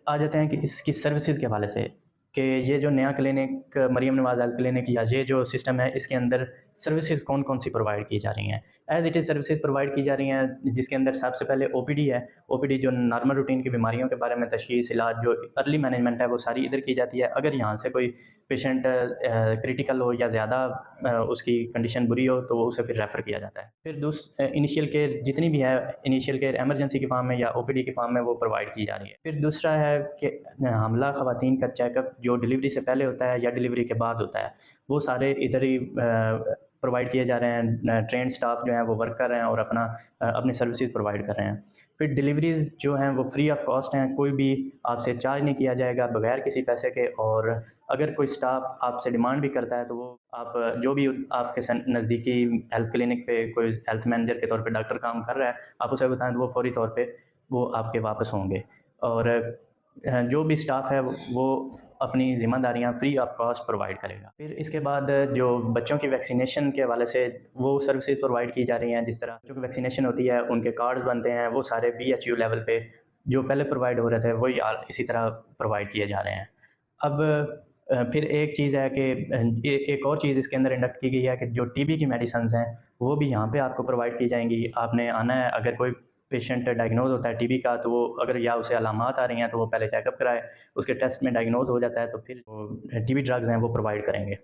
आ जाते हैं कि इसकी सर्विसेज़ के हवाले से, कि ये जो नया क्लिनिक मरियम नवाज़ हेल्थ क्लिनिक या ये जो सिस्टम है, इसके अंदर सर्विसेज़ कौन-कौन सी प्रोवाइड की जा रही हैं। As it is services provide की जा रही हैं, जिसके अंदर सबसे पहले ओपीडी है। ओपीडी जो नॉर्मल रूटीन की बीमारियों के बारे में तशख़ीस, इलाज, जो अर्ली मैनेजमेंट है, वो सारी इधर की जाती है। अगर यहाँ से कोई पेशेंट क्रिटिकल हो या ज़्यादा उसकी कंडीशन बुरी हो, तो वो उसे फिर रेफ़र किया जाता है। फिर इनिशियल केयर जितनी भी है, इनिशियल केयर इमरजेंसी की फॉर्म में या ओपीडी की फॉर्म में वो प्रोवाइड की जा रही है। फिर दूसरा है कि हमला ख़वातीन का चेकअप जो डिलीवरी से पहले होता है या डिलीवरी के बाद होता है, वो सारे इधर ही प्रोवाइड किए जा रहे हैं। ट्रेन्ड स्टाफ जो हैं वो वर्क कर रहे हैं और अपनी सर्विसेज प्रोवाइड कर रहे हैं। फिर डिलीवरीज़ जो हैं वो फ्री ऑफ कॉस्ट हैं, कोई भी आपसे चार्ज नहीं किया जाएगा बगैर किसी पैसे के। और अगर कोई स्टाफ आपसे डिमांड भी करता है, तो वो आप जो भी आपके नज़दीकी हेल्थ क्लिनिक पे कोई हेल्थ मैनेजर के तौर पे डॉक्टर काम कर रहा है, आप उसे बताएं तो वो फौरी तौर पे वो आपके वापस होंगे। और जो भी स्टाफ है वो अपनी ज़िम्मेदारियाँ फ्री ऑफ कॉस्ट प्रोवाइड करेगा। फिर इसके बाद जो बच्चों की वैक्सीनेशन के हवाले से वो सर्विसेज प्रोवाइड की जा रही हैं। जिस तरह बच्चों की वैक्सीनेशन होती है, उनके कार्ड्स बनते हैं, वो सारे बीएचयू लेवल पे जो पहले प्रोवाइड हो रहे थे वही इसी तरह प्रोवाइड किए जा रहे हैं। अब फिर एक चीज़ है कि एक और चीज़ इसके अंदर इंडक्ट की गई है कि जो टीबी की मेडिसिन्स हैं वो भी यहाँ पे आपको प्रोवाइड की जाएंगी। आपने आना है, अगर कोई पेशेंट डायग्नोज होता है टीबी का, तो वो अगर या उसे अलामात आ रही हैं तो वो पहले चेकअप कराए, उसके टेस्ट में डायग्नोज हो जाता है तो फिर टीबी ड्रग्स हैं वो प्रोवाइड करेंगे।